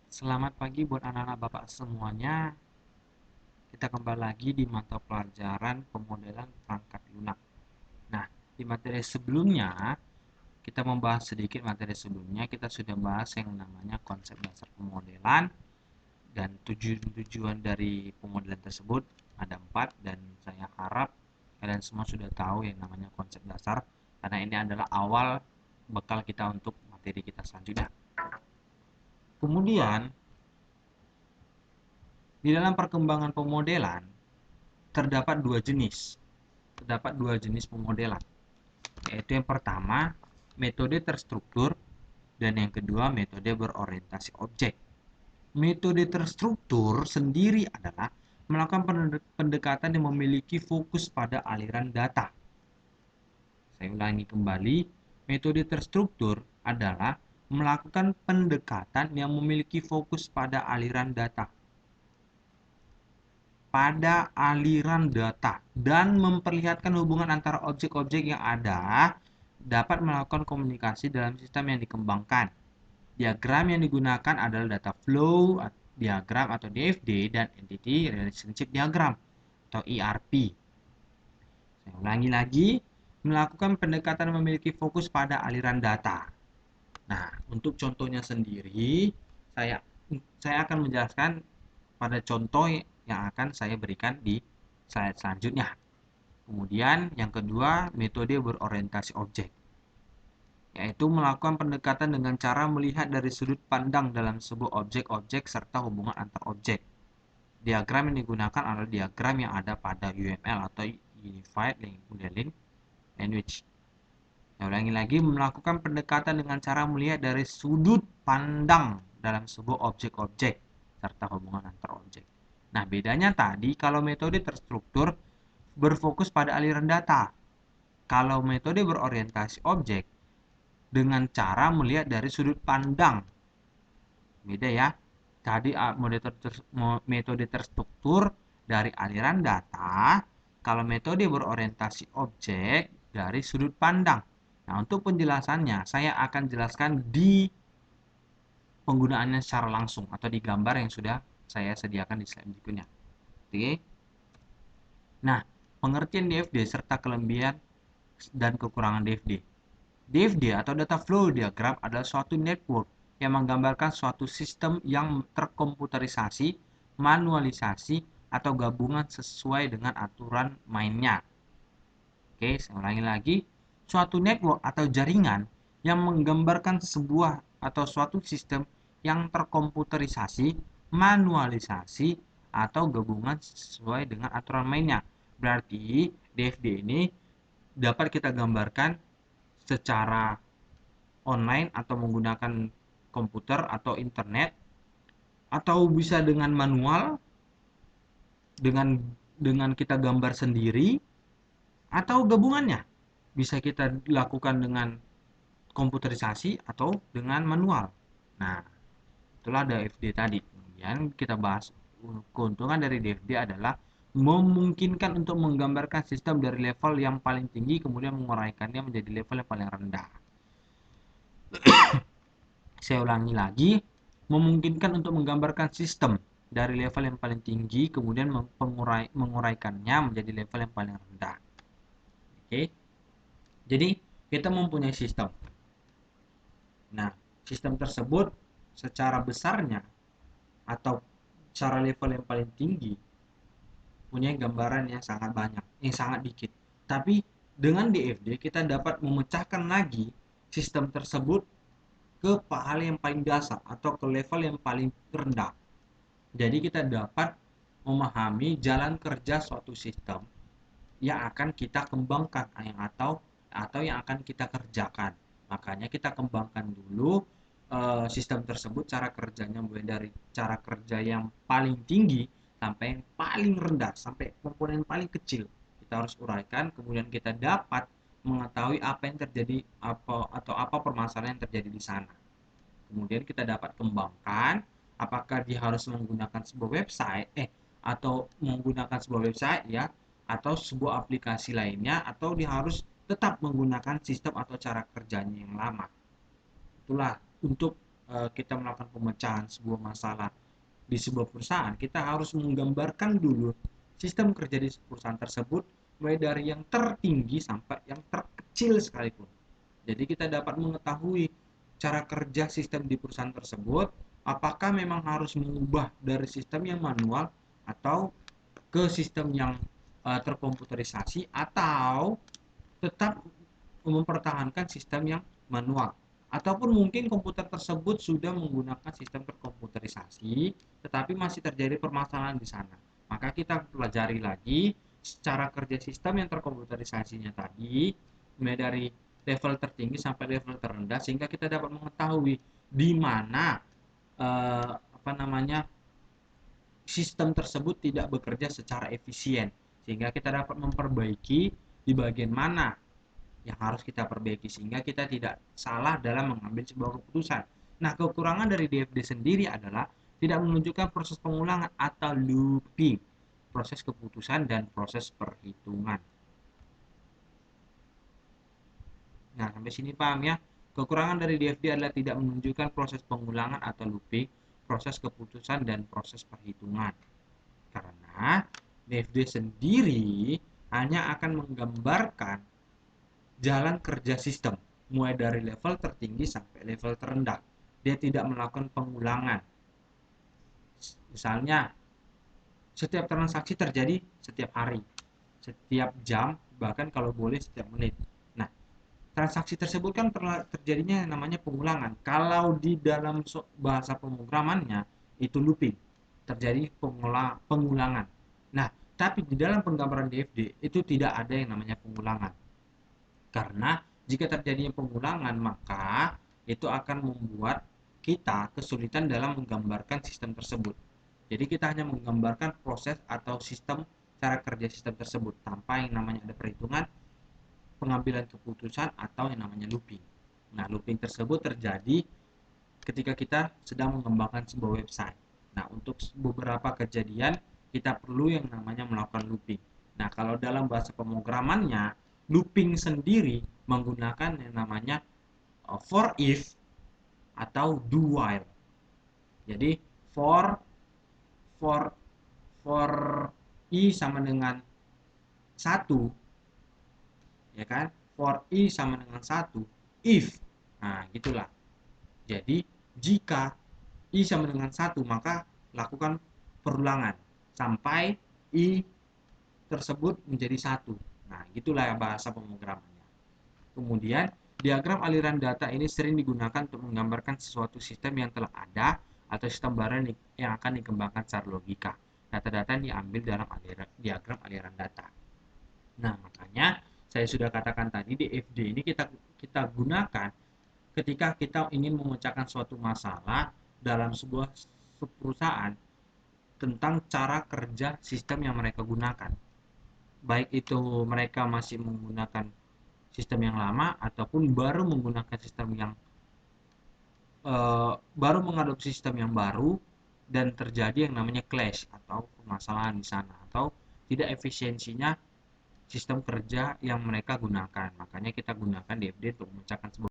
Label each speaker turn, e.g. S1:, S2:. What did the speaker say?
S1: Selamat pagi buat anak-anak Bapak semuanya. Kita kembali lagi di mata pelajaran pemodelan perangkat lunak. Nah, di materi sebelumnya, kita membahas sedikit materi sebelumnya. Kita sudah bahas yang namanya konsep dasar pemodelan dan tujuan-tujuan dari pemodelan tersebut ada 4, dan saya harap kalian semua sudah tahu yang namanya konsep dasar, karena ini adalah awal bekal kita untuk materi kita selanjutnya. Kemudian, di dalam perkembangan pemodelan, terdapat dua jenis. Terdapat dua jenis pemodelan, yaitu yang pertama, metode terstruktur, dan yang kedua, metode berorientasi objek. Metode terstruktur sendiri adalah melakukan pendekatan yang memiliki fokus pada aliran data. Saya ulangi kembali, metode terstruktur adalah melakukan pendekatan yang memiliki fokus pada aliran data. Dan memperlihatkan hubungan antara objek-objek yang ada dapat melakukan komunikasi dalam sistem yang dikembangkan. Diagram yang digunakan adalah data flow diagram atau DFD dan Entity Relationship Diagram atau ERP. Saya ulangi lagi, melakukan pendekatan memiliki fokus pada aliran data. Nah, untuk contohnya sendiri, saya saya akan menjelaskan pada contoh yang akan saya berikan di slide selanjutnya. Kemudian yang kedua, metode berorientasi objek, yaitu melakukan pendekatan dengan cara melihat dari sudut pandang dalam sebuah objek-objek serta hubungan antar objek. Diagram yang digunakan adalah diagram yang ada pada UML atau Unified Modeling Language. Saya ulangi lagi, melakukan pendekatan dengan cara melihat dari sudut pandang dalam sebuah objek-objek serta hubungan antar objek. Nah, bedanya tadi, kalau metode terstruktur berfokus pada aliran data. Kalau metode berorientasi objek dengan cara melihat dari sudut pandang. Beda ya. Tadi metode terstruktur dari aliran data, kalau metode berorientasi objek dari sudut pandang. Nah, untuk penjelasannya saya akan jelaskan di penggunaannya secara langsung atau di gambar yang sudah saya sediakan di slide berikutnya. Oke. Nah, pengertian DFD serta kelebihan dan kekurangan DFD. DFD atau Data Flow Diagram adalah suatu network yang menggambarkan suatu sistem yang terkomputerisasi, manualisasi, atau gabungan sesuai dengan aturan mainnya. Oke, saya ulangi lagi. Suatu network atau jaringan yang menggambarkan sebuah atau suatu sistem yang terkomputerisasi, manualisasi, atau gabungan sesuai dengan aturan mainnya. Berarti DFD ini dapat kita gambarkan secara online atau menggunakan komputer atau internet, atau bisa dengan manual, dengan kita gambar sendiri, atau gabungannya bisa kita lakukan dengan komputerisasi atau dengan manual. Nah, itulah DFD tadi. Kemudian kita bahas keuntungan dari DFD adalah memungkinkan untuk menggambarkan sistem dari level yang paling tinggi kemudian menguraikannya menjadi level yang paling rendah. Saya ulangi lagi, memungkinkan untuk menggambarkan sistem dari level yang paling tinggi kemudian menguraikannya menjadi level yang paling rendah. Oke. Jadi kita mempunyai sistem. Nah, sistem tersebut secara besarnya atau secara level yang paling tinggi punya gambaran yang sangat banyak, yang sangat dikit. Tapi dengan DFD kita dapat memecahkan lagi sistem tersebut ke hal yang paling dasar atau ke level yang paling rendah. Jadi kita dapat memahami jalan kerja suatu sistem yang akan kita kembangkan atau yang akan kita kerjakan. Makanya kita kembangkan dulu sistem tersebut, cara kerjanya mulai dari cara kerja yang paling tinggi sampai yang paling rendah, sampai komponen paling kecil. Kita harus uraikan, kemudian kita dapat mengetahui apa yang terjadi apa permasalahan yang terjadi di sana. Kemudian kita dapat kembangkan apakah dia harus menggunakan sebuah website atau menggunakan sebuah website ya, atau sebuah aplikasi lainnya, atau dia harus tetap menggunakan sistem atau cara kerjanya yang lama. Itulah untuk kita melakukan pemecahan sebuah masalah di sebuah perusahaan, kita harus menggambarkan dulu sistem kerja di perusahaan tersebut, mulai dari yang tertinggi sampai yang terkecil sekalipun. Jadi kita dapat mengetahui cara kerja sistem di perusahaan tersebut, apakah memang harus mengubah dari sistem yang manual atau ke sistem yang terkomputerisasi, atau tetap mempertahankan sistem yang manual, ataupun mungkin komputer tersebut sudah menggunakan sistem terkomputerisasi tetapi masih terjadi permasalahan di sana, maka kita pelajari lagi secara kerja sistem yang terkomputerisasinya tadi, mulai dari level tertinggi sampai level terendah, sehingga kita dapat mengetahui di mana apa namanya sistem tersebut tidak bekerja secara efisien, sehingga kita dapat memperbaiki di bagian mana yang harus kita perbaiki sehingga kita tidak salah dalam mengambil sebuah keputusan. Nah, kekurangan dari DFD sendiri adalah tidak menunjukkan proses pengulangan atau looping, proses keputusan dan proses perhitungan. Nah, sampai sini paham ya? Kekurangan dari DFD adalah tidak menunjukkan proses pengulangan atau looping, proses keputusan dan proses perhitungan. Karena DFD sendiri hanya akan menggambarkan jalan kerja sistem, mulai dari level tertinggi sampai level terendah. Dia tidak melakukan pengulangan. Misalnya, setiap transaksi terjadi setiap hari, setiap jam, bahkan kalau boleh setiap menit. Nah, transaksi tersebut kan terjadinya namanya pengulangan. Kalau di dalam bahasa pemrogramannya itu looping, terjadi pengulangan. Nah, tapi di dalam penggambaran DFD itu tidak ada yang namanya pengulangan. Karena jika terjadinya pengulangan, maka itu akan membuat kita kesulitan dalam menggambarkan sistem tersebut. Jadi kita hanya menggambarkan proses atau sistem, cara kerja sistem tersebut tanpa yang namanya ada perhitungan, pengambilan keputusan, atau yang namanya looping. Nah, looping tersebut terjadi ketika kita sedang mengembangkan sebuah website. Nah, untuk beberapa kejadian kita perlu yang namanya melakukan looping. Nah, kalau dalam bahasa pemrogramannya, looping sendiri menggunakan yang namanya for if atau do while. Jadi for for for i sama dengan 1, ya kan? For i sama dengan 1 if. Nah, gitulah. Jadi jika i sama dengan 1, maka lakukan perulangan sampai i tersebut menjadi 1. Nah, gitulah bahasa pemrogramannya. Kemudian, diagram aliran data ini sering digunakan untuk menggambarkan sesuatu sistem yang telah ada atau sistem baru yang akan dikembangkan secara logika. Data-data yang diambil dalam diagram aliran data. Nah, makanya saya sudah katakan tadi, DFD ini kita gunakan ketika kita ingin memecahkan suatu masalah dalam sebuah perusahaan tentang cara kerja sistem yang mereka gunakan. Baik itu mereka masih menggunakan sistem yang lama ataupun baru menggunakan sistem yang baru mengadopsi sistem yang baru dan terjadi yang namanya clash atau permasalahan di sana, atau tidak efisiensinya sistem kerja yang mereka gunakan. Makanya kita gunakan DFD untuk memecahkan sebuah